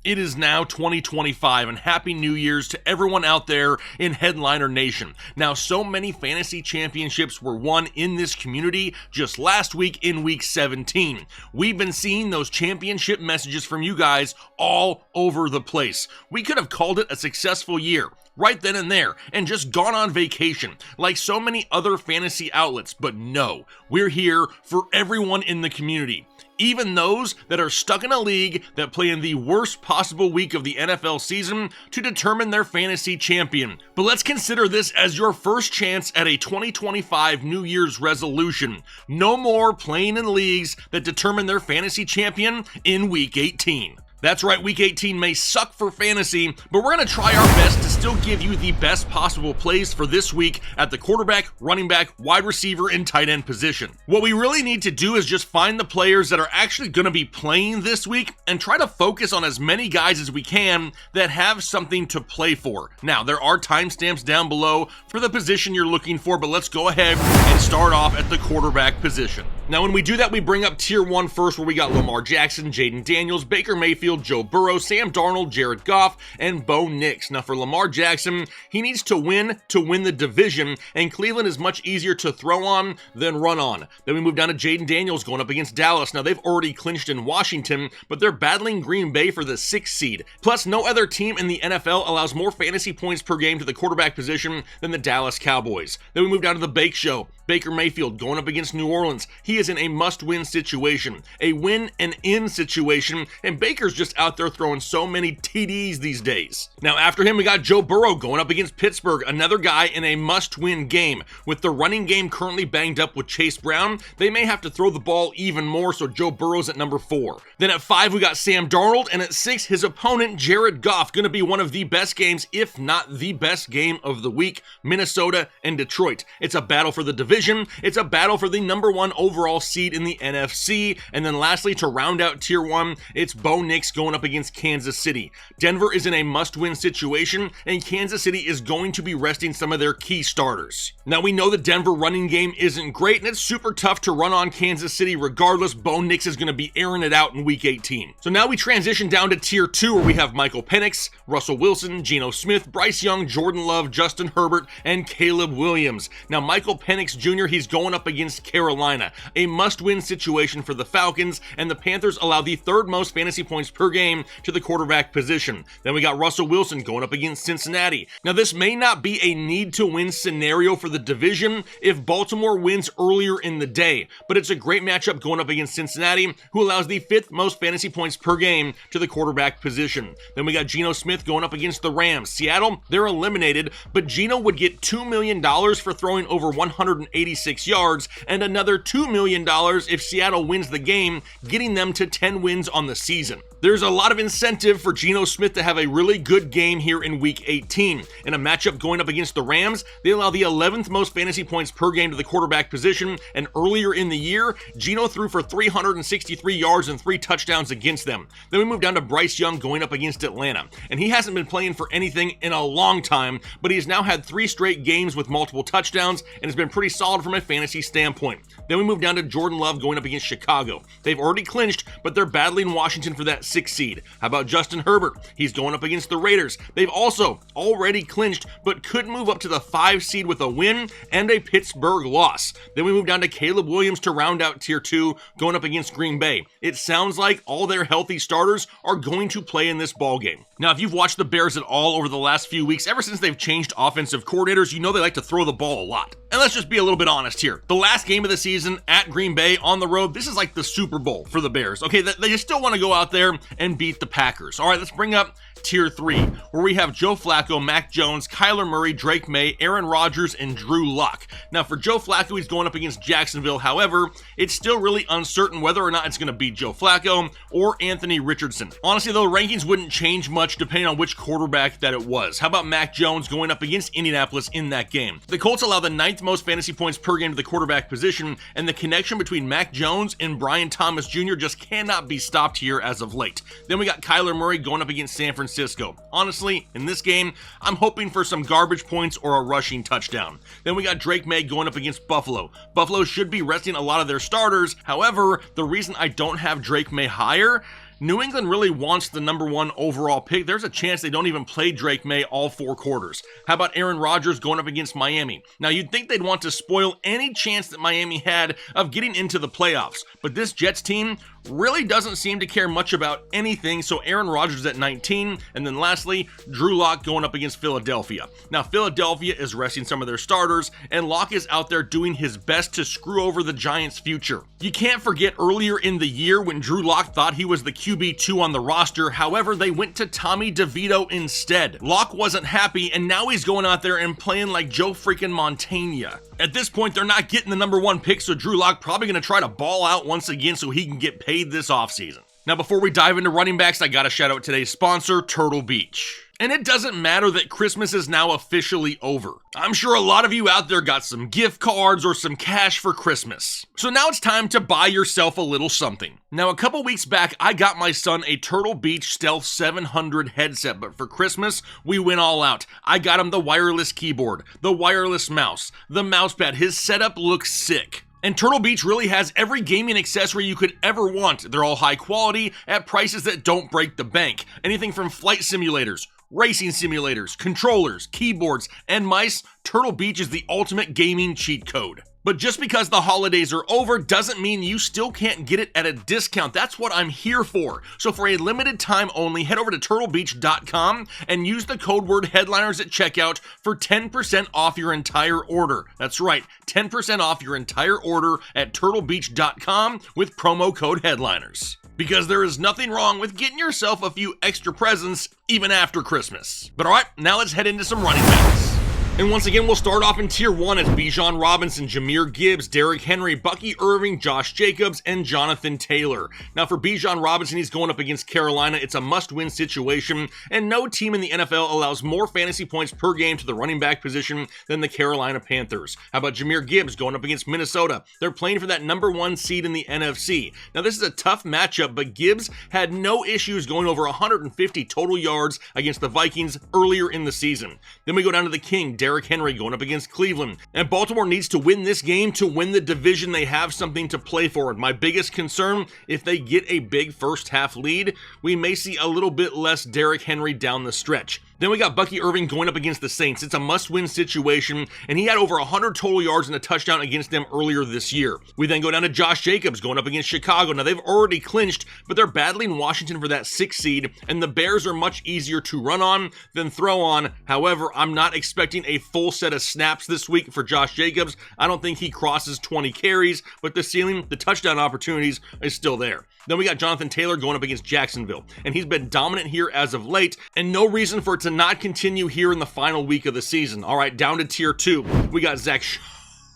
It is now 2025, and Happy New Year's to everyone out there in Headliner Nation. Now, so many fantasy championships were won in this community just last week in Week 17. We've been seeing those championship messages from you guys all over the place. We could have called it a successful year right then and there, and just gone on vacation, like so many other fantasy outlets, but no, we're here for everyone in the community. Even those that are stuck in a league that play in the worst possible week of the NFL season to determine their fantasy champion. But let's consider this as your first chance at a 2025 New Year's resolution. No more playing in leagues that determine their fantasy champion in Week 18. That's right, Week 18 may suck for fantasy, but we're going to try our best to still give you the best possible plays for this week at the quarterback, running back, wide receiver, and tight end position. What we really need to do is just find the players that are actually going to be playing this week and try to focus on as many guys as we can that have something to play for. Now, there are timestamps down below for the position you're looking for, but let's go ahead and start off at the quarterback position. Now, when we do that, we bring up Tier 1 first, where we got Lamar Jackson, Jaden Daniels, Baker Mayfield, Joe Burrow, Sam Darnold, Jared Goff, and Bo Nix. Now for Lamar Jackson, he needs to win the division, and Cleveland is much easier to throw on than run on. Then we move down to Jaden Daniels going up against Dallas. Now they've already clinched in Washington, but they're battling Green Bay for the 6th seed. Plus, no other team in the NFL allows more fantasy points per game to the quarterback position than the Dallas Cowboys. Then we move down to the Bake Show. Baker Mayfield going up against New Orleans. He is in a must-win situation, a win and in situation, and Baker's just out there throwing so many TDs these days. Now after him, we got Joe Burrow going up against Pittsburgh, another guy in a must-win game. With the running game currently banged up with Chase Brown, they may have to throw the ball even more, so Joe Burrow's at number 4. Then at 5, we got Sam Darnold, and at 6, his opponent, Jared Goff, going to be one of the best games, if not the best game of the week, Minnesota and Detroit. It's a battle for the division. It's a battle for the number 1 overall seed in the NFC. And then lastly, to round out Tier 1, it's Bo Nix going up against Kansas City. Denver is in a must-win situation, and Kansas City is going to be resting some of their key starters. Now we know the Denver running game isn't great, and it's super tough to run on Kansas City regardless. Bo Nix is going to be airing it out in Week 18. So now we transition down to Tier 2, where we have Michael Penix, Russell Wilson, Geno Smith, Bryce Young, Jordan Love, Justin Herbert, and Caleb Williams. Now Michael Penix Jr., he's going up against Carolina, a must-win situation for the Falcons, and the Panthers allow the 3rd most fantasy points per game to the quarterback position. Then we got Russell Wilson going up against Cincinnati. Now this may not be a need-to-win scenario for the division if Baltimore wins earlier in the day, but it's a great matchup going up against Cincinnati, who allows the 5th most fantasy points per game to the quarterback position. Then we got Geno Smith going up against the Rams. Seattle, they're eliminated, but Geno would get $2 million for throwing over 186 yards, and another $2 million if Seattle wins the game, getting them to 10 wins on the season. There's a lot of incentive for Geno Smith to have a really good game here in Week 18. In a matchup going up against the Rams, they allow the 11th most fantasy points per game to the quarterback position, and earlier in the year, Geno threw for 363 yards and 3 touchdowns against them. Then we move down to Bryce Young going up against Atlanta, and he hasn't been playing for anything in a long time, but he's now had 3 straight games with multiple touchdowns and has been pretty solid from a fantasy standpoint. Then we move down to Jordan Love going up against Chicago. They've already clinched, but they're battling Washington for that 6th seed. How about Justin Herbert? He's going up against the Raiders. They've also already clinched, but could move up to the 5 seed with a win and a Pittsburgh loss. Then we move down to Caleb Williams to round out Tier 2, going up against Green Bay. It sounds like all their healthy starters are going to play in this ballgame. Now, if you've watched the Bears at all over the last few weeks, ever since they've changed offensive coordinators, you know they like to throw the ball a lot. And let's just be a little bit honest here. The last game of the season at Green Bay on the road, this is like the Super Bowl for the Bears. Okay, they still want to go out there and beat the Packers. All right, let's bring up Tier 3, where we have Joe Flacco, Mac Jones, Kyler Murray, Drake May, Aaron Rodgers, and Drew Lock. Now for Joe Flacco, he's going up against Jacksonville. However, it's still really uncertain whether or not it's going to be Joe Flacco or Anthony Richardson. Honestly though, rankings wouldn't change much depending on which quarterback that it was. How about Mac Jones going up against Indianapolis in that game? The Colts allow the 9th most fantasy points per game to the quarterback position, and the connection between Mac Jones and Brian Thomas Jr. just cannot be stopped here as of late. Then we got Kyler Murray going up against San Francisco. Honestly, in this game, I'm hoping for some garbage points or a rushing touchdown. Then we got Drake May going up against Buffalo. Buffalo should be resting a lot of their starters. However, the reason I don't have Drake May higher New England really wants the number 1 overall pick. There's a chance they don't even play Drake May all 4 quarters. How about Aaron Rodgers going up against Miami? Now, you'd think they'd want to spoil any chance that Miami had of getting into the playoffs, but this Jets team really doesn't seem to care much about anything, so Aaron Rodgers at 19, and then lastly, Drew Lock going up against Philadelphia. Now, Philadelphia is resting some of their starters, and Lock is out there doing his best to screw over the Giants' future. You can't forget earlier in the year when Drew Lock thought he was the QB2 on the roster, however, they went to Tommy DeVito instead. Lock wasn't happy, and now he's going out there and playing like Joe freaking Montana. At this point, they're not getting the number 1 pick, so Drew Lock probably going to try to ball out once again so he can get paid this offseason. Now, before we dive into running backs, I gotta shout out today's sponsor, Turtle Beach. And it doesn't matter that Christmas is now officially over. I'm sure a lot of you out there got some gift cards or some cash for Christmas. So now it's time to buy yourself a little something. Now, a couple weeks back, I got my son a Turtle Beach Stealth 700 headset, but for Christmas, we went all out. I got him the wireless keyboard, the wireless mouse, the mouse pad. His setup looks sick. And Turtle Beach really has every gaming accessory you could ever want. They're all high quality at prices that don't break the bank. Anything from flight simulators, racing simulators, controllers, keyboards, and mice, Turtle Beach is the ultimate gaming cheat code. But just because the holidays are over doesn't mean you still can't get it at a discount. That's what I'm here for. So for a limited time only, head over to turtlebeach.com and use the code word headliners at checkout for 10% off your entire order. That's right, 10% off your entire order at turtlebeach.com with promo code headliners. Because there is nothing wrong with getting yourself a few extra presents even after Christmas. But alright, now let's head into some running backs. And once again, we'll start off in Tier 1 as Bijan Robinson, Jahmyr Gibbs, Derrick Henry, Bucky Irving, Josh Jacobs, and Jonathan Taylor. Now for Bijan Robinson, he's going up against Carolina. It's a must-win situation, and no team in the NFL allows more fantasy points per game to the running back position than the Carolina Panthers. How about Jahmyr Gibbs going up against Minnesota? They're playing for that number 1 seed in the NFC. Now this is a tough matchup, but Gibbs had no issues going over 150 total yards against the Vikings earlier in the season. Then we go down to the King, Derrick Henry going up against Cleveland. And Baltimore needs to win this game to win the division. They have something to play for. My biggest concern, if they get a big first half lead, we may see a little bit less Derrick Henry down the stretch. Then we got Bucky Irving going up against the Saints. It's a must-win situation, and he had over 100 total yards and a touchdown against them earlier this year. We then go down to Josh Jacobs going up against Chicago. Now, they've already clinched, but they're battling Washington for that 6th seed, and the Bears are much easier to run on than throw on. However, I'm not expecting a full set of snaps this week for Josh Jacobs. I don't think he crosses 20 carries, but the ceiling, the touchdown opportunities is still there. Then we got Jonathan Taylor going up against Jacksonville, and he's been dominant here as of late, and no reason for it to not continue here in the final week of the season. All right, down to Tier 2, we got Zach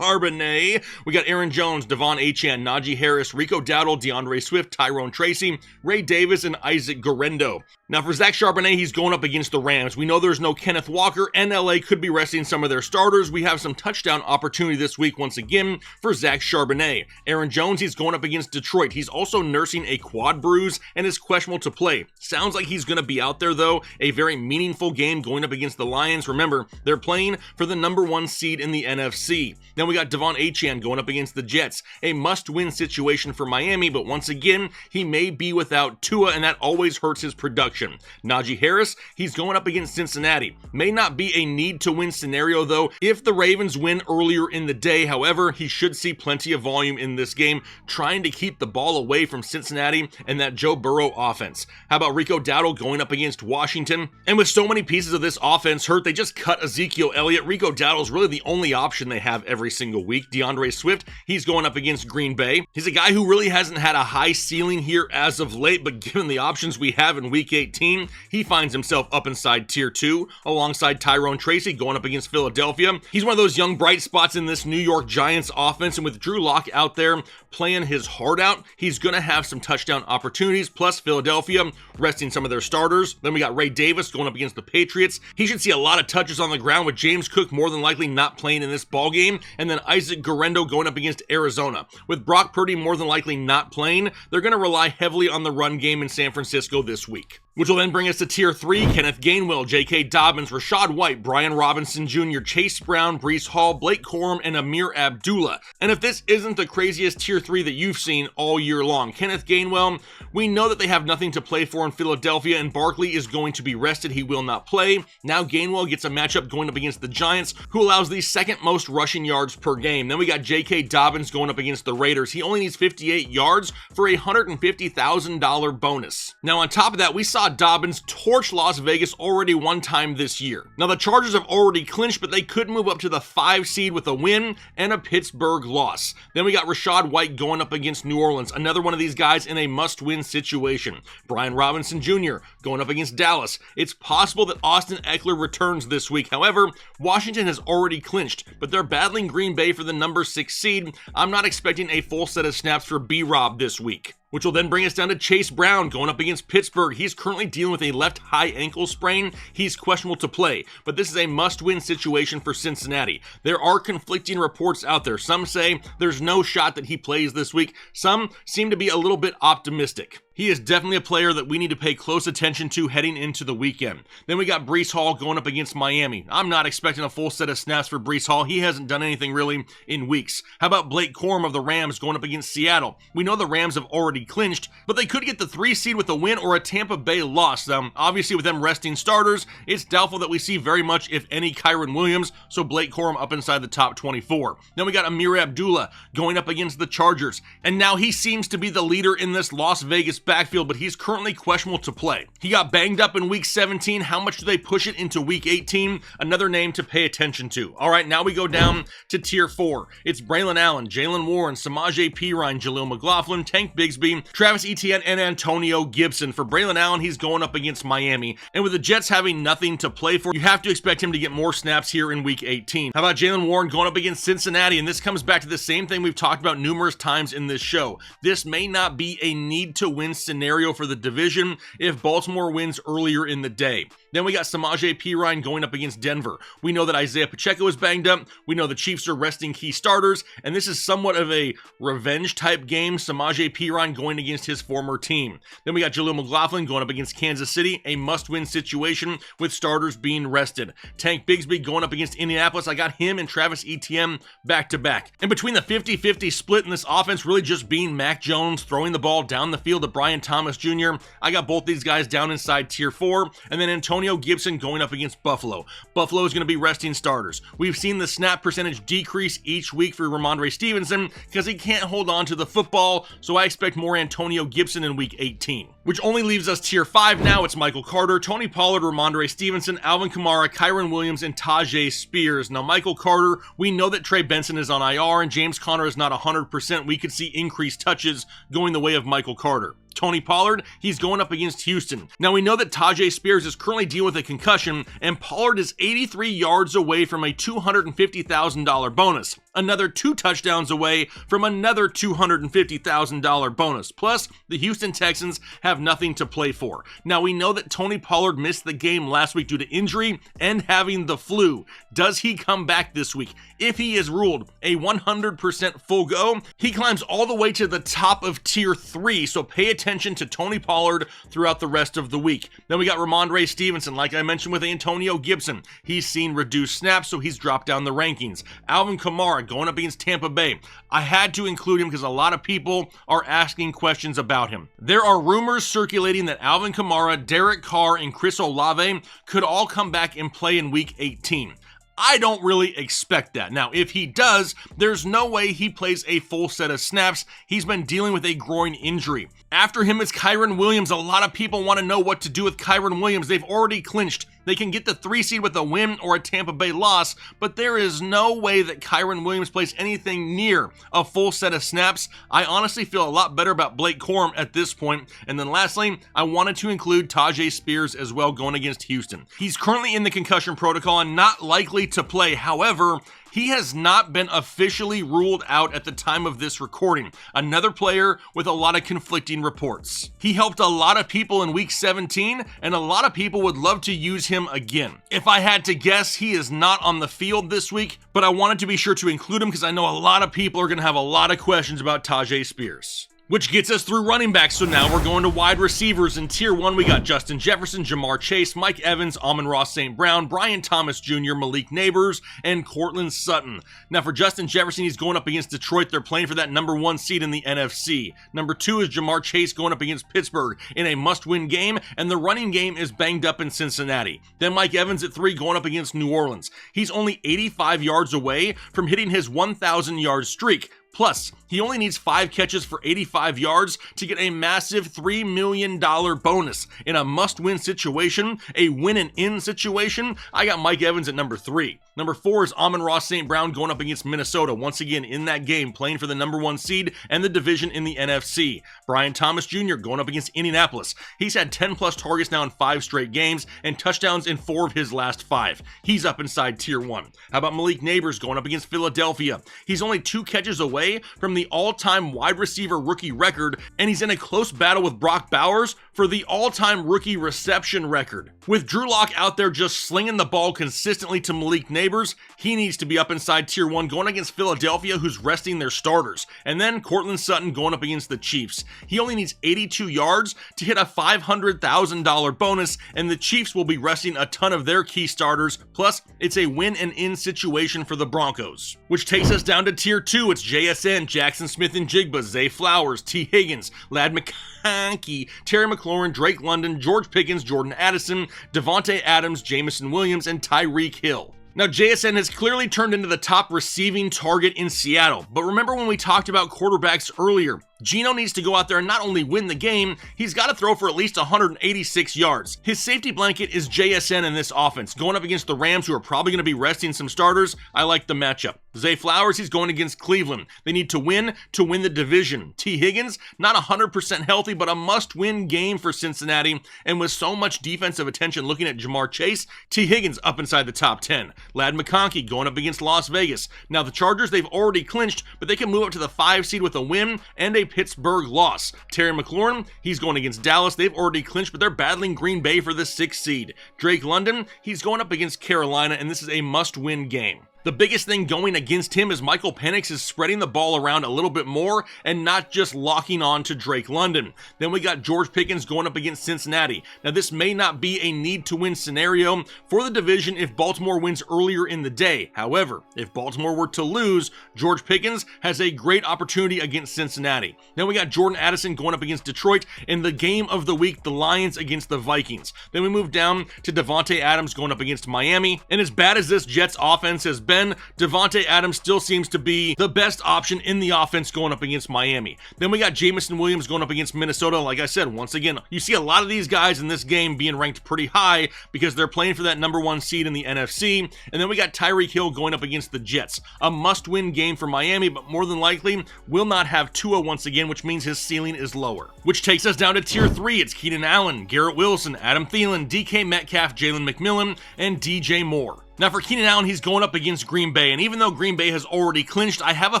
Charbonnet, we got Aaron Jones, Devon Achane, Najee Harris, Rico Dowdle, DeAndre Swift, Tyrone Tracy, Ray Davis, and Isaac Guerendo. Now for Zach Charbonnet, he's going up against the Rams. We know there's no Kenneth Walker, and LA could be resting some of their starters. We have some touchdown opportunity this week once again for Zach Charbonnet. Aaron Jones, he's going up against Detroit. He's also nursing a quad bruise and is questionable to play. Sounds like he's going to be out there though. A very meaningful game going up against the Lions. Remember, they're playing for the number 1 seed in the NFC. Then we got Devon Achane going up against the Jets. A must-win situation for Miami, but once again, he may be without Tua, and that always hurts his production. Najee Harris, he's going up against Cincinnati. May not be a need-to-win scenario, though, if the Ravens win earlier in the day. However, he should see plenty of volume in this game, trying to keep the ball away from Cincinnati and that Joe Burrow offense. How about Rico Dowdle going up against Washington? And with so many pieces of this offense hurt, they just cut Ezekiel Elliott. Rico Dowdle is really the only option they have every single week. DeAndre Swift, he's going up against Green Bay. He's a guy who really hasn't had a high ceiling here as of late, but given the options we have in Week 18, he finds himself up inside Tier 2, alongside Tyrone Tracy going up against Philadelphia. He's one of those young bright spots in this New York Giants offense, and with Drew Lock out there playing his heart out, he's going to have some touchdown opportunities, plus Philadelphia resting some of their starters. Then we got Ray Davis going up against the Patriots. He should see a lot of touches on the ground, with James Cook more than likely not playing in this ball game, and then Isaac Guerendo going up against Arizona. With Brock Purdy more than likely not playing, they're going to rely heavily on the run game in San Francisco this week. which will then bring us to Tier 3, Kenneth Gainwell, J.K. Dobbins, Rachaad White, Brian Robinson Jr., Chase Brown, Breece Hall, Blake Corum, and Amir Abdullah. And if this isn't the craziest Tier 3 that you've seen all year long, Kenneth Gainwell, we know that they have nothing to play for in Philadelphia, and Barkley is going to be rested. He will not play. Now Gainwell gets a matchup going up against the Giants, who allows the second most rushing yards per game. Then we got J.K. Dobbins going up against the Raiders. He only needs 58 yards for a $150,000 bonus. Now on top of that, we saw Dobbins torch Las Vegas already one time this year. Now the Chargers have already clinched, but they could move up to the 5 seed with a win and a Pittsburgh loss. Then we got Rachaad White going up against New Orleans, another one of these guys in a must-win situation. Brian Robinson Jr. going up against Dallas. It's possible that Austin Eckler returns this week. However, Washington has already clinched, but they're battling Green Bay for the number 6 seed. I'm not expecting a full set of snaps for B-Rob this week, which will then bring us down to Chase Brown going up against Pittsburgh. He's currently dealing with a left high ankle sprain. He's questionable to play, but this is a must-win situation for Cincinnati. There are conflicting reports out there. Some say there's no shot that he plays this week. Some seem to be a little bit optimistic. He is definitely a player that we need to pay close attention to heading into the weekend. Then we got Breece Hall going up against Miami. I'm not expecting a full set of snaps for Breece Hall. He hasn't done anything really in weeks. How about Blake Corum of the Rams going up against Seattle? We know the Rams have already clinched, but they could get the 3 seed with a win or a Tampa Bay loss. Obviously with them resting starters, it's doubtful that we see very much, if any, Kyren Williams, so Blake Corum up inside the top 24. Then we got Amir Abdullah going up against the Chargers, and now he seems to be the leader in this Las Vegas backfield, but he's currently questionable to play. He got banged up in week 17. How much do they push it into week 18? Another name to pay attention to. All right, now we go down to Tier 4. It's Braylon Allen, Jalen Warren, Samaje Perine, Jaleel McLaughlin, Tank Bigsby, Travis Etienne, and Antonio Gibson. For Braylon Allen, he's going up against Miami, and with the Jets having nothing to play for, you have to expect him to get more snaps here in week 18. How about Jalen Warren going up against Cincinnati? And this comes back to the same thing we've talked about numerous times in this show. This may not be a need-to-win scenario for the division if Baltimore wins earlier in the day. Then we got Samaje Perine going up against Denver. We know that Isaiah Pacheco is banged up. We know the Chiefs are resting key starters, and this is somewhat of a revenge-type game. Samaje Perine going against his former team. Then we got Jaleel McLaughlin going up against Kansas City, a must-win situation with starters being rested. Tank Bigsby going up against Indianapolis. I got him and Travis Etienne back-to-back. And between the 50-50 split in this offense really just being Mac Jones throwing the ball down the field to Brian Thomas Jr., I got both these guys down inside Tier 4, and then Antonio Gibson going up against Buffalo. Buffalo is going to be resting starters. We've seen the snap percentage decrease each week for Ramondre Stevenson because he can't hold on to the football, so I expect more Antonio Gibson in week 18. Which only leaves us Tier 5 now. It's Michael Carter, Tony Pollard, Ramondre Stevenson, Alvin Kamara, Kyren Williams, and Tajay Spears. Now Michael Carter, we know that Trey Benson is on IR and James Conner is not 100%. We could see increased touches going the way of Michael Carter. Tony Pollard, he's going up against Houston. Now we know that Tajay Spears is currently dealing with a concussion, and Pollard is 83 yards away from a $250,000 bonus. Another 2 touchdowns away from another $250,000 bonus. Plus, the Houston Texans have nothing to play for. Now we know that Tony Pollard missed the game last week due to injury and having the flu. Does he come back this week? If he is ruled a 100% full go, he climbs all the way to the top of Tier 3, so pay attention to Tony Pollard throughout the rest of the week. Then we got Ramondre Stevenson, like I mentioned with Antonio Gibson. He's seen reduced snaps, so he's dropped down the rankings. Alvin Kamara going up against Tampa Bay. I had to include him because a lot of people are asking questions about him. There are rumors circulating that Alvin Kamara, Derek Carr, and Chris Olave could all come back and play in week 18. I don't really expect that. Now, if he does, there's no way he plays a full set of snaps. He's been dealing with a groin injury. After him is Kyren Williams. A lot of people want to know what to do with Kyren Williams. They've already clinched. They can get the 3 seed with a win or a Tampa Bay loss, but there is no way that Kyren Williams plays anything near a full set of snaps. I honestly feel a lot better about Blake Corum at this point. And then lastly, I wanted to include Tajay Spears as well going against Houston. He's currently in the concussion protocol and not likely to play. However, he has not been officially ruled out at the time of this recording. Another player with a lot of conflicting reports. He helped a lot of people in week 17, and a lot of people would love to use him again. If I had to guess, he is not on the field this week, but I wanted to be sure to include him because I know a lot of people are going to have a lot of questions about Tajay Spears. Which gets us through running backs, so now we're going to wide receivers. In Tier 1, we got Justin Jefferson, Jamar Chase, Mike Evans, Amon-Ra St. Brown, Brian Thomas Jr., Malik Neighbors, and Courtland Sutton. Now for Justin Jefferson, he's going up against Detroit. They're playing for that number 1 seed in the NFC. Number 2 is Jamar Chase going up against Pittsburgh in a must-win game, and the running game is banged up in Cincinnati. Then Mike Evans at 3 going up against New Orleans. He's only 85 yards away from hitting his 1,000-yard streak. Plus, he only needs 5 catches for 85 yards to get a massive $3 million bonus. In a must-win situation, a win-and-in situation, I got Mike Evans at number 3. Number 4 is Amon-Ra St. Brown going up against Minnesota, once again in that game, playing for the number 1 seed and the division in the NFC. Brian Thomas Jr. going up against Indianapolis. He's had 10-plus targets now in 5 straight games and touchdowns in 4 of his last 5. He's up inside Tier 1. How about Malik Neighbors going up against Philadelphia? He's only 2 catches away from the all-time wide receiver rookie record, and he's in a close battle with Brock Bowers for the all-time rookie reception record. With Drew Lock out there just slinging the ball consistently to Malik Neighbors, he needs to be up inside Tier 1 going against Philadelphia, who's resting their starters. And then Courtland Sutton going up against the Chiefs. He only needs 82 yards to hit a $500,000 bonus, and the Chiefs will be resting a ton of their key starters. Plus, it's a win-and-in situation for the Broncos. Which takes us down to Tier 2. It's JSN, Jackson Smith-Njigba, Zay Flowers, T. Higgins, Ladd McConkey, Terry McLaurin, Drake London, George Pickens, Jordan Addison, Devontae Adams, Jameson Williams, and Tyreek Hill. Now, JSN has clearly turned into the top receiving target in Seattle, but remember when we talked about quarterbacks earlier? Geno needs to go out there and not only win the game, he's got to throw for at least 186 yards. His safety blanket is JSN in this offense. Going up against the Rams, who are probably going to be resting some starters, I like the matchup. Zay Flowers, he's going against Cleveland. They need to win the division. T. Higgins, not 100% healthy, but a must-win game for Cincinnati. And with so much defensive attention looking at Jamar Chase, T. Higgins up inside the top 10. Ladd McConkey going up against Las Vegas. Now, the Chargers, they've already clinched, but they can move up to the 5 seed with a win and a Pittsburgh loss. Terry McLaurin, he's going against Dallas. They've already clinched, but they're battling Green Bay for the 6th seed. Drake London, he's going up against Carolina, and this is a must-win game. The biggest thing going against him is Michael Penix is spreading the ball around a little bit more and not just locking on to Drake London. Then we got George Pickens going up against Cincinnati. Now, this may not be a need-to-win scenario for the division if Baltimore wins earlier in the day. However, if Baltimore were to lose, George Pickens has a great opportunity against Cincinnati. Then we got Jordan Addison going up against Detroit in the game of the week, the Lions against the Vikings. Then we move down to Devontae Adams going up against Miami. And as bad as this Jets offense has been, Devontae Adams still seems to be the best option in the offense going up against Miami. Then we got Jameson Williams going up against Minnesota. Like I said, once again, you see a lot of these guys in this game being ranked pretty high because they're playing for that number 1 seed in the NFC. And then we got Tyreek Hill going up against the Jets. A must-win game for Miami, but more than likely will not have Tua once again, which means his ceiling is lower. Which takes us down to Tier 3. It's Keenan Allen, Garrett Wilson, Adam Thielen, DK Metcalf, Jalen McMillan, and DJ Moore. Now for Keenan Allen, he's going up against Green Bay, and even though Green Bay has already clinched, I have a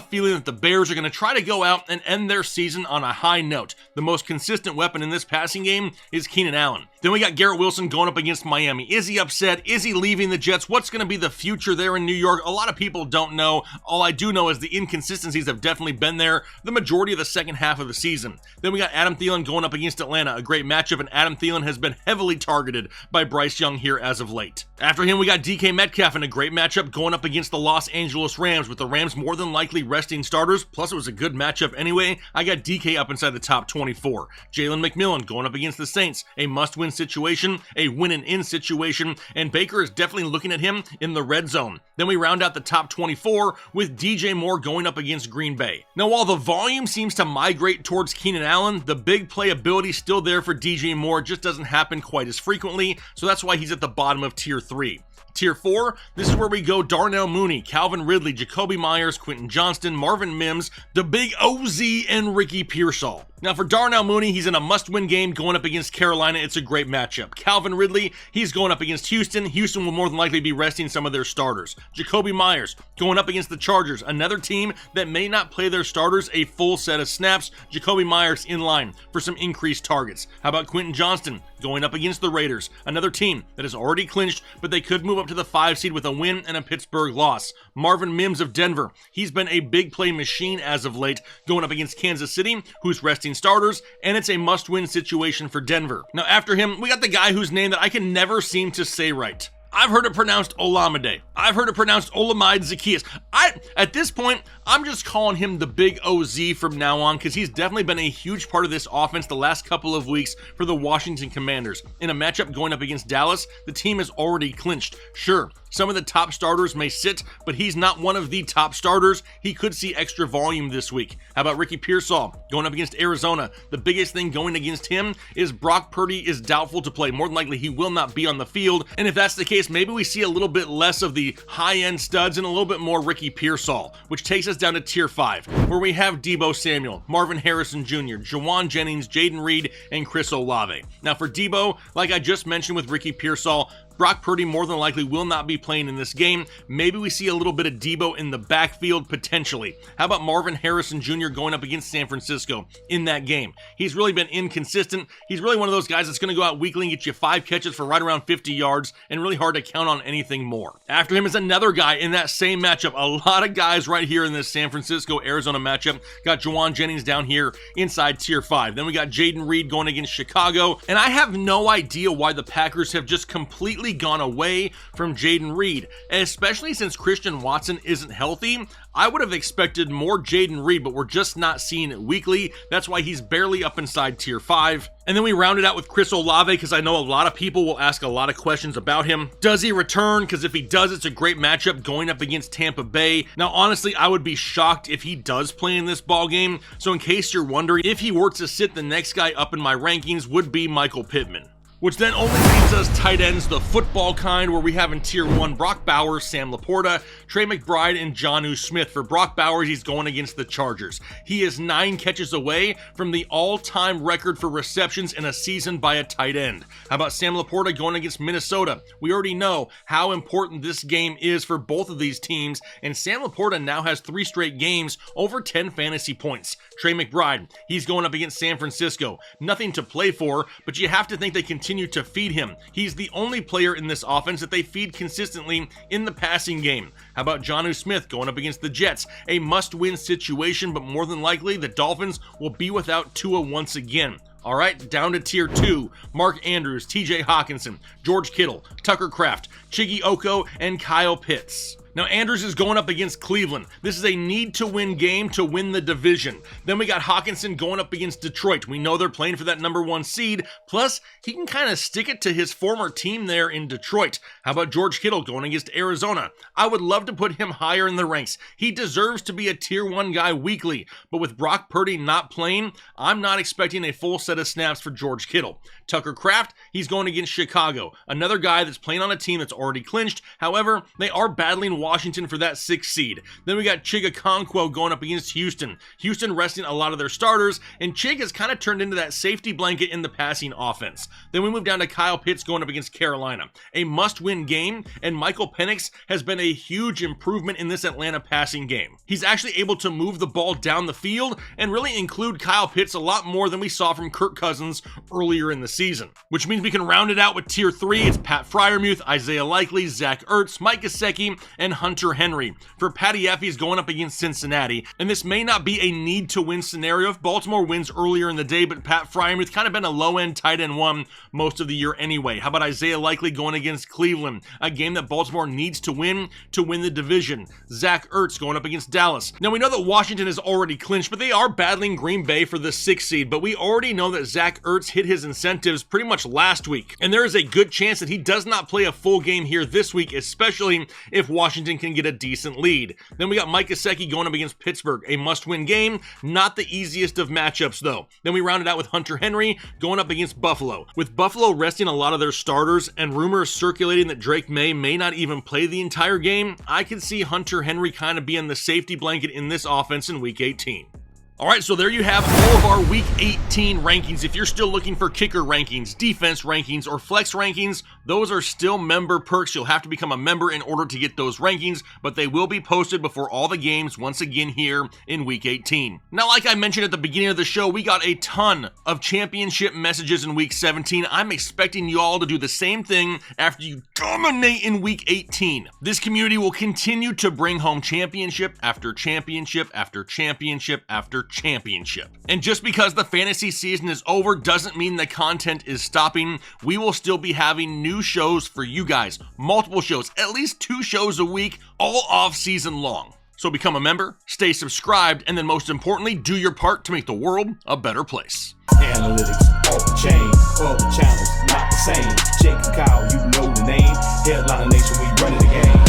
feeling that the Bears are going to try to go out and end their season on a high note. The most consistent weapon in this passing game is Keenan Allen. Then we got Garrett Wilson going up against Miami. Is he upset? Is he leaving the Jets? What's going to be the future there in New York? A lot of people don't know. All I do know is the inconsistencies have definitely been there the majority of the second half of the season. Then we got Adam Thielen going up against Atlanta, a great matchup, and Adam Thielen has been heavily targeted by Bryce Young here as of late. After him, we got DK Metcalf in a great matchup going up against the Los Angeles Rams, with the Rams more than likely resting starters, plus it was a good matchup anyway. I got DK up inside the top 24. Jalen McMillan going up against the Saints, a must-win situation, a win-and-in situation, and Baker is definitely looking at him in the red zone. Then we round out the top 24 with DJ Moore going up against Green Bay. Now, while the volume seems to migrate towards Keenan Allen, the big playability is still there for DJ Moore. It just doesn't happen quite as frequently, so that's why he's at the bottom of Tier 3. Tier 4, this is where we go Darnell Mooney, Calvin Ridley, Jacoby Myers, Quentin Johnston, Marvin Mims, the Big OZ, and Ricky Pearsall. Now for Darnell Mooney, he's in a must-win game going up against Carolina. It's a great matchup. Calvin Ridley, he's going up against Houston. Houston will more than likely be resting some of their starters. Jacoby Myers going up against the Chargers, another team that may not play their starters a full set of snaps. Jacoby Myers in line for some increased targets. How about Quentin Johnston going up against the Raiders, another team that is already clinched, but they could move up to the 5 seed with a win and a Pittsburgh loss. Marvin Mims of Denver, he's been a big play machine as of late, going up against Kansas City, who's resting starters, and it's a must-win situation for Denver. Now after him, we got the guy whose name that I can never seem to say right. I've heard it pronounced Olamide. I've heard it pronounced Olamide Zacchaeus. At this point, I'm just calling him the Big OZ from now on because he's definitely been a huge part of this offense the last couple of weeks for the Washington Commanders. In a matchup going up against Dallas, the team is already clinched. Sure, some of the top starters may sit, but he's not one of the top starters. He could see extra volume this week. How about Ricky Pearsall going up against Arizona? The biggest thing going against him is Brock Purdy is doubtful to play. More than likely, he will not be on the field. And if that's the case, maybe we see a little bit less of the high-end studs and a little bit more Ricky Pearsall, which takes us down to tier 5, where we have Deebo Samuel, Marvin Harrison Jr., Jawan Jennings, Jaden Reed, and Chris Olave. Now for Deebo, like I just mentioned with Ricky Pearsall, Brock Purdy more than likely will not be playing in this game. Maybe we see a little bit of Deebo in the backfield potentially. How about Marvin Harrison Jr. going up against San Francisco in that game? He's really been inconsistent. He's really one of those guys that's going to go out weekly and get you 5 catches for right around 50 yards and really hard to count on anything more. After him is another guy in that same matchup. A lot of guys right here in this San Francisco-Arizona matchup. Got Jawan Jennings down here inside tier 5. Then we got Jaden Reed going against Chicago. And I have no idea why the Packers have just completely gone away from Jaden Reed, especially since Christian Watson isn't healthy. I would have expected more Jaden Reed, but we're just not seeing it weekly. That's why he's barely up inside tier 5. And then we round it out with Chris Olave because I know a lot of people will ask a lot of questions about him. Does he return? Because if he does, it's a great matchup going up against Tampa Bay. Now, honestly, I would be shocked if he does play in this ball game. So in case you're wondering, if he were to sit, the next guy up in my rankings would be Michael Pittman. Which then only leaves us tight ends, the football kind, where we have in tier 1 Brock Bowers, Sam Laporta, Trey McBride, and Jonnu Smith. For Brock Bowers, he's going against the Chargers. He is 9 catches away from the all-time record for receptions in a season by a tight end. How about Sam Laporta going against Minnesota? We already know how important this game is for both of these teams, and Sam Laporta now has 3 straight games over 10 fantasy points. Trey McBride, he's going up against San Francisco. Nothing to play for, but you have to think they continue to feed him. He's the only player in this offense that they feed consistently in the passing game. How about Jonnu Smith going up against the Jets? A must-win situation, but more than likely the Dolphins will be without Tua once again. All right, down to tier 2, Mark Andrews, TJ Hawkinson, George Kittle, Tucker Kraft, Chiggy Oko, and Kyle Pitts. Now, Andrews is going up against Cleveland. This is a need-to-win game to win the division. Then we got Hawkinson going up against Detroit. We know they're playing for that number 1 seed. Plus, he can kind of stick it to his former team there in Detroit. How about George Kittle going against Arizona? I would love to put him higher in the ranks. He deserves to be a tier 1 guy weekly. But with Brock Purdy not playing, I'm not expecting a full set of snaps for George Kittle. Tucker Kraft, he's going against Chicago. Another guy that's playing on a team that's already clinched. However, they are battling Washington for that 6th seed. Then we got Chig Okonkwo going up against Houston. Houston resting a lot of their starters, and Chig has kind of turned into that safety blanket in the passing offense. Then we move down to Kyle Pitts going up against Carolina. A must-win game, and Michael Penix has been a huge improvement in this Atlanta passing game. He's actually able to move the ball down the field and really include Kyle Pitts a lot more than we saw from Kirk Cousins earlier in the season. Which means we can round it out with tier 3. It's Pat Freiermuth, Isaiah Likely, Zach Ertz, Mike Gesicki, and Hunter Henry. For Patty F, he's going up against Cincinnati, and this may not be a need-to-win scenario if Baltimore wins earlier in the day, but Pat Freiermuth kind of been a low-end tight end 1 most of the year anyway. How about Isaiah Likely going against Cleveland, a game that Baltimore needs to win the division. Zach Ertz going up against Dallas. Now we know that Washington is already clinched, but they are battling Green Bay for the 6th seed, but we already know that Zach Ertz hit his incentives pretty much last week, and there is a good chance that he does not play a full game here this week, especially if Washington can get a decent lead. Then we got Mike Gesicki going up against Pittsburgh, a must-win game, not the easiest of matchups though. Then we round it out with Hunter Henry going up against Buffalo. With Buffalo resting a lot of their starters and rumors circulating that Drake may not even play the entire game, I can see Hunter Henry kind of being the safety blanket in this offense in week 18. All right, so there you have all of our Week 18 rankings. If you're still looking for kicker rankings, defense rankings, or flex rankings, those are still member perks. You'll have to become a member in order to get those rankings, but they will be posted before all the games once again here in Week 18. Now, like I mentioned at the beginning of the show, we got a ton of championship messages in Week 17. I'm expecting you all to do the same thing after you dominate in Week 18. This community will continue to bring home championship after championship after championship after championship. And just because the fantasy season is over doesn't mean the content is stopping. We will still be having new shows for you guys, multiple shows, at least 2 shows a week, all off season long. So become a member, stay subscribed, and then most importantly, do your part to make the world a better place. Analytics, off the chain, all the channels, not the same. Jake and Kyle, you know the name. Headline Nation, we running the game.